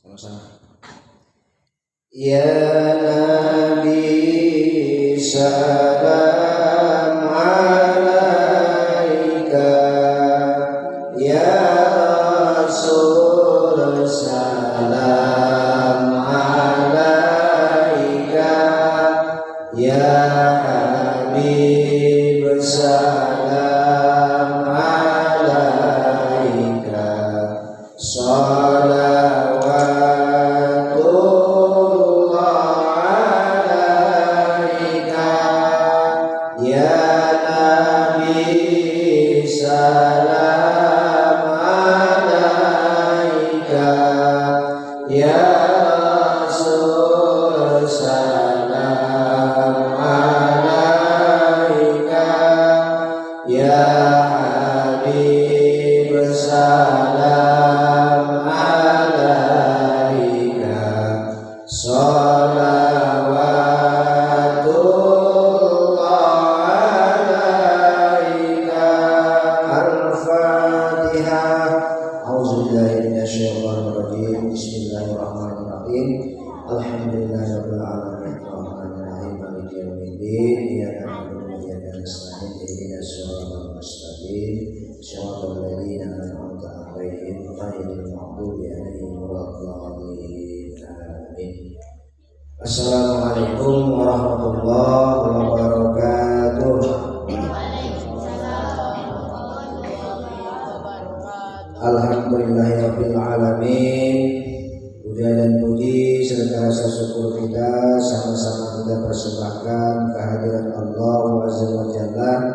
Sama-sama. Ya Nabi salam alaika, ya Rasul salam alaika, ya Habib salam alaika, Assalamualaikum warahmatullahi wabarakatuh. Alhamdulillahirabbil alamin. Puja dan puji serta rasa syukur kita sama-sama kita persembahkan kehadirat Allah Azza wa Jalla,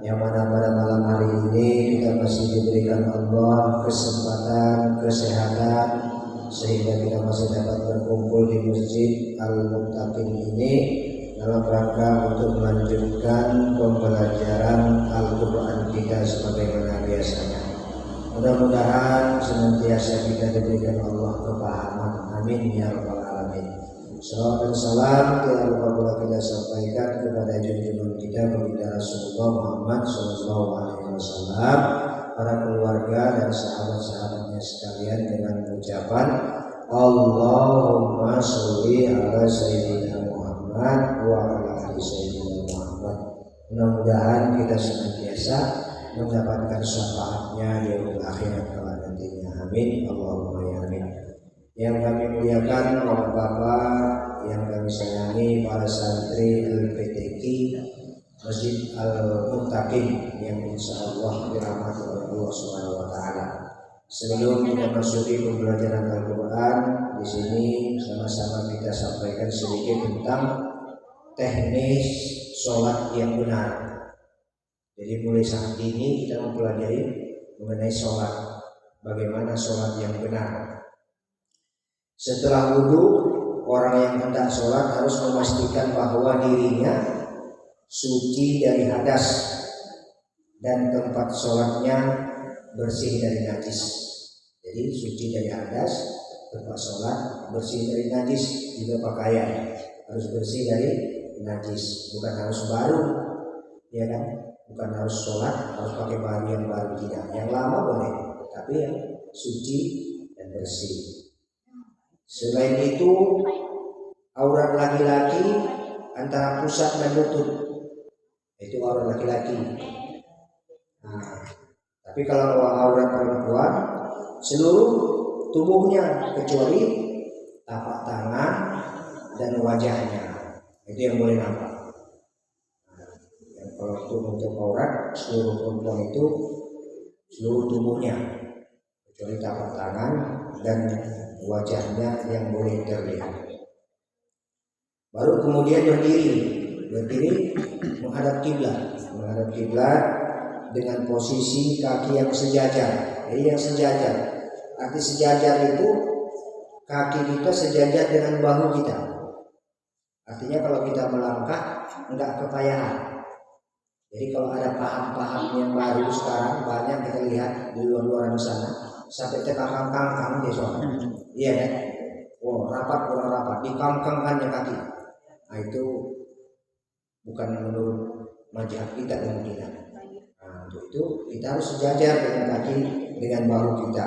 yang mana pada malam hari ini kita masih diberikan Allah kesempatan, kesehatan, sehingga kita masih dapat berkumpul di Masjid Al-Muttaqin ini dalam rangka untuk melanjutkan pembelajaran Al-Quran kita sebagaimana biasanya. Mudah-mudahan senantiasa kita diberikan Allah kepahaman. Amin ya rabbal alamin. Salawat dan salam tidak lupa pula kita sampaikan kepada junjungan kita baginda Rasulullah Muhammad sallallahu alaihi wasallam, para keluarga dan sahabat-sahabatnya sekalian, dengan ucapan Allahumma sholli ala sayyidina Muhammad wa ala ali sayyidina Muhammad. Mudah-mudahan kita senantiasa mendapatkan syafaatnya di akhirat kelak nantinya. Amin Allahumma ya amin. Yang kami muliakan Bapak-bapak, yang kami sayangi para santri LPTQ Masjid Al-Muttaqin yang insyaallah dirahmati oleh Allah Subhanahu wa taala. Sebelum kita masuki pembelajaran Al-Qur'an, di sini sama-sama kita sampaikan sedikit tentang teknis sholat yang benar. Jadi mulai saat ini kita mempelajari mengenai sholat, bagaimana sholat yang benar. Setelah wudhu, orang yang hendak sholat harus memastikan bahwa dirinya suci dari hadas dan tempat sholatnya bersih dari najis. Jadi suci dari hadas, tempat sholat bersih dari najis, juga pakaian harus bersih dari najis. Bukan harus baru, ya kan? Bukan harus sholat harus pakai baju yang baru, tidak. Yang lama boleh, tapi yang suci dan bersih. Selain itu, aurat laki-laki antara pusat dan lutut, itu aurat laki-laki. Nah, tapi kalau aurat perempuan seluruh tubuhnya kecuali tapak tangan dan wajahnya, itu yang boleh nampak. Kalau itu untuk aurat seluruh perempuan itu seluruh tubuhnya kecuali tapak tangan dan wajahnya yang boleh terlihat. Baru kemudian berdiri menghadap kiblat dengan posisi kaki yang sejajar. Jadi yang sejajar, arti sejajar itu kaki kita sejajar dengan bahu kita. Artinya kalau kita melangkah enggak kepayahan. Jadi kalau ada paham-paham yang baru sekarang banyak kita lihat di luar-luaran sana, sampai terkangkang-kangkang dia soalnya. Iya kan? Oh, rapat kurang rapat, dikangkangkannya kaki. Nah itu bukan menurut mazhab kita kemungkinan. Nah untuk itu kita harus sejajar dengan kaki dengan bahu kita.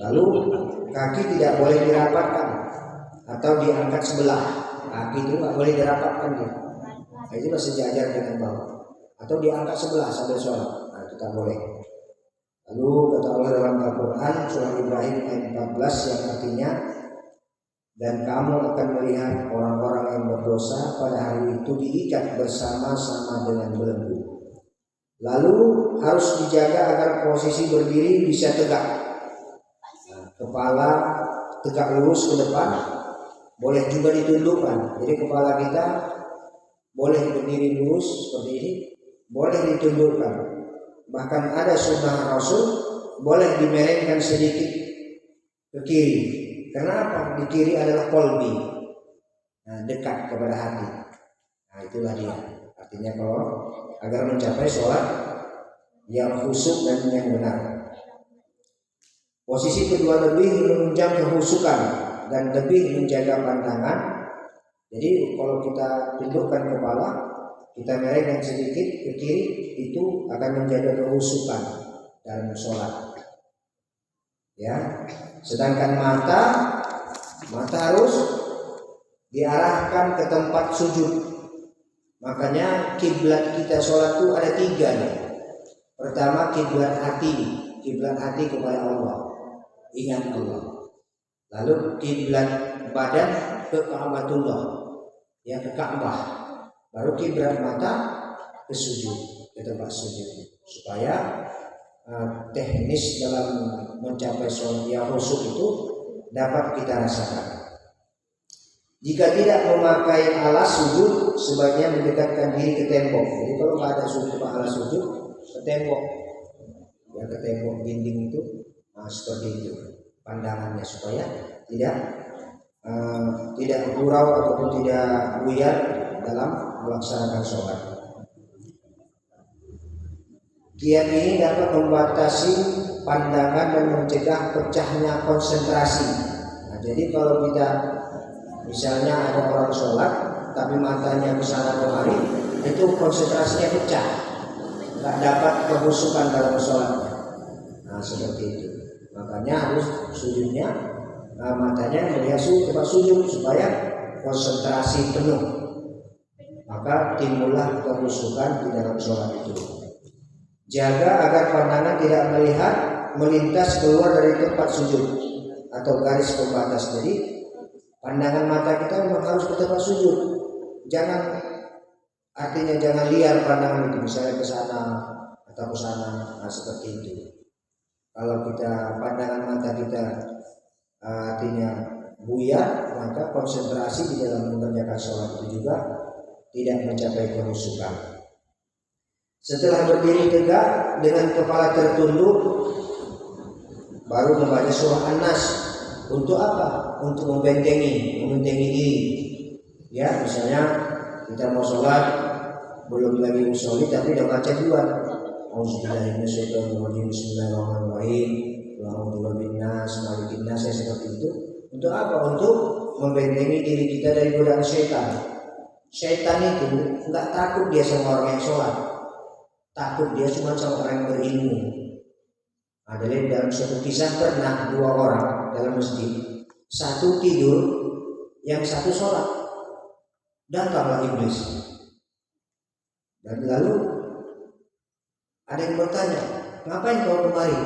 Lalu kaki tidak boleh dirapatkan atau diangkat sebelah. Kaki itu nggak boleh dirapatkan dia. Nah, itu masih sejajar dengan bawah. Atau diangkat sebelah sambil sholat. Nah, itu tak boleh. Lalu kata Allah dalam Al-Quran surah Ibrahim ayat 14 yang artinya, dan kamu akan melihat orang-orang yang berdosa pada hari itu diikat bersama-sama dengan belenggu. Lalu harus dijaga agar posisi berdiri bisa tegak. Nah, kepala tegak lurus ke depan, boleh juga ditundukkan. Jadi kepala kita boleh berdiri lurus seperti ini, boleh ditundukkan. Bahkan ada sunnah Rasul boleh dimerengkan sedikit ke kiri. Kenapa? Di kiri adalah kolbi, nah, dekat kepada hati. Nah, itulah dia. Artinya kalau agar mencapai sholat yang khusyuk dan yang benar. Posisi kedua lebih menunjang kehusukan dan lebih menjaga pandangan. Jadi kalau kita tundukkan kepala, kita merengkan sedikit ke kiri, itu akan menjaga kehusukan dalam sholat. Ya, sedangkan mata harus diarahkan ke tempat sujud. Makanya kiblat kita sholat itu ada 3 nih. Pertama kiblat hati kepada Allah, ingat Allah. Lalu kiblat badan ke Ka'batullah, ya ke Ka'bah. Baru kiblat mata ke sujud, ke tempat sujud, supaya teknis dalam mencapai sholat yang khusyuk itu dapat kita rasakan. Jika tidak memakai alas sujud, sebaiknya mendekatkan diri ke tembok. Jadi kalau nggak ada sujud alas sujud, ke tembok, ya ke tembok dinding itu, seperti itu pandangannya, supaya tidak gurau ataupun tidak buyar dalam melaksanakan sholat. Kiat ini dapat membatasi pandangan dan mencegah pecahnya konsentrasi. Nah, jadi kalau kita misalnya ada orang sholat tapi matanya ke sana kemari, itu konsentrasinya pecah, nggak dapat kehusukan dalam sholatnya. Nah, seperti itu. Makanya harus sujudnya, matanya melihat tempat sujud supaya konsentrasi penuh. Maka timbullah kehusukan di dalam sholat itu. Jaga agar pandangan tidak melintas keluar dari tempat sujud atau garis pembatas. Jadi pandangan mata kita memang harus ke tempat sujud. Artinya jangan liar pandangan itu, misalnya ke sana atau ke sana, seperti itu. Kalau pandangan mata kita artinya buyar, maka konsentrasi di dalam mengerjakan sholat itu juga tidak mencapai kehusukan. Setelah berdiri tegak dengan kepala tertunduk, baru membaca surah An-Nas. Untuk apa? Untuk membentengi diri. Ya, misalnya kita mau sholat, belum lagi usolli tapi udah baca duluan. Auzubillahiminasyaitonirrajim, bismillahirrahmanirrahim, A'udzu birabbinas, malikin nas, seperti itu. Untuk apa? Untuk membentengi diri kita dari godaan syaitan. Syaitan itu enggak takut dia sama orang yang sholat. Takut dia cuma sama orang yang berilmu. Ada dalam suatu kisah pernah 2 orang dalam masjid, satu tidur, yang satu sholat. Datanglah iblis. Dan lalu ada yang bertanya, ngapain kau kemari?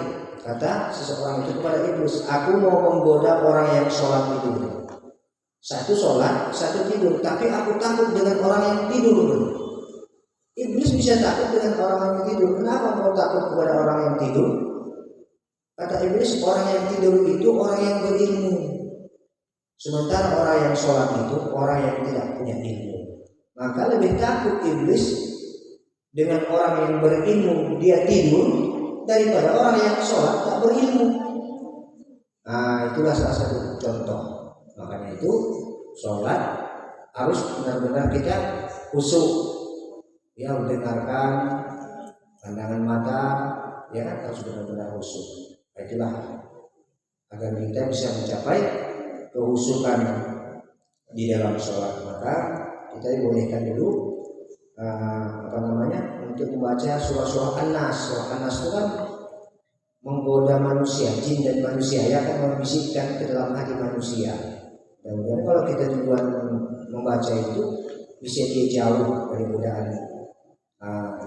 Kata seseorang itu kepada iblis, aku mau menggoda orang yang sholat itu. Satu sholat, satu tidur, tapi aku takut dengan orang yang tidur. Iblis bisa takut dengan orang yang tidur. Kenapa kau takut kepada orang yang tidur? Kata iblis, orang yang tidur itu orang yang berilmu. Sementara orang yang sholat itu orang yang tidak punya ilmu. Maka lebih takut iblis dengan orang yang berilmu dia tidur daripada orang yang sholat tak berilmu. Nah, itulah salah satu contoh. Makanya itu sholat harus benar-benar kita khusyuk. Ya, mendengarkan pandangan mata, ya kan, harus benar-benar khusyuk. Itulah agar kita bisa mencapai kehusukan di dalam sholat. Maka kita dibolehkan dulu untuk membaca surah-surah An-Nas. Surah An-Nas itu kan menggoda manusia, jin dan manusia yang akan membisikkan ke dalam hati manusia. Dan kalau kita tujuan membaca itu bisa dia jauh dari godaan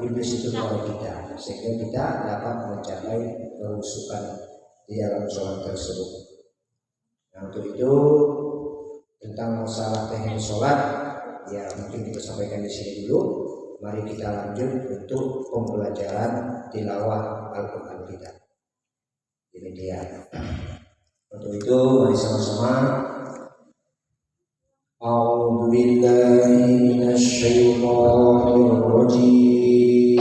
iblis itu kepada kita, sehingga kita dapat mencapai kehusukan di dalam sholat tersebut. Nah, untuk itu tentang masalah teknik sholat, ya mungkin kita sampaikan di sini dulu. Mari kita lanjut untuk pembelajaran tilawah Al-Quran kita. Ini dia. Untuk itu mari sama-sama. A'udzu billahi minasy syaithanir rajim.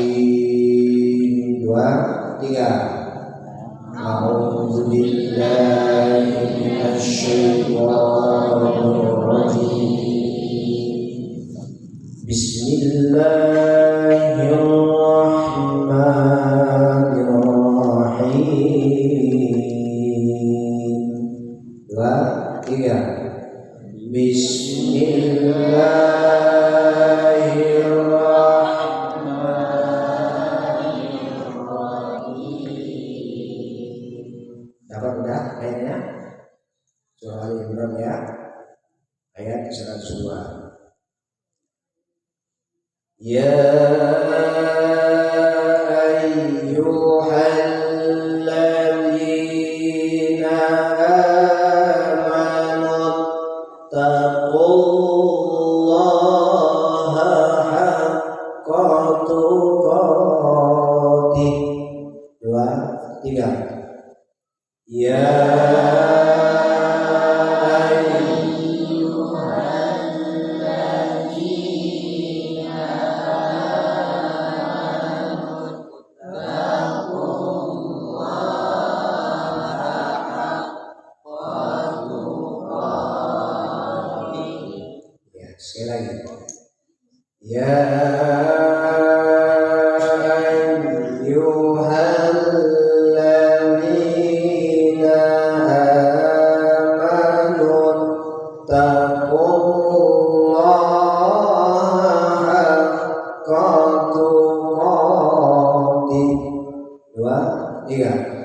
2, 3. A'udzu billahi minasy syaithanir rajim. Bismillahirrahmanirrahim. 2, 3. Bismillahirrahmanirrahim. Dapat udah ayatnya? Surah Al-Imran ya. Ayat 102. Ya ayyuhalladzina amanu taqullaha haqqa tuqatih. 2, 3. Ya sekali lagi. Ya ayyuhalladzina amanu taqullaha haqqa tuqatih. 2, 3.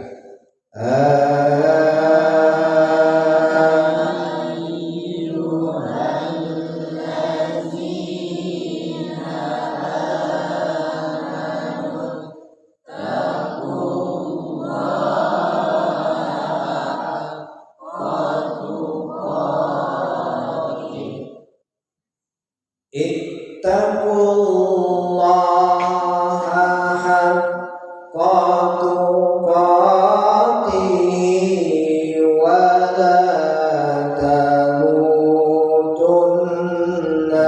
Ittaqullaha haqqa tuqatih wa la tamutunna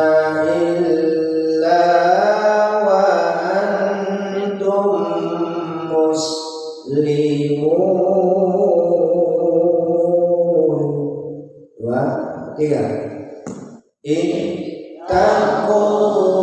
illa wa antum muslimun. 2, 3. Ittaqullah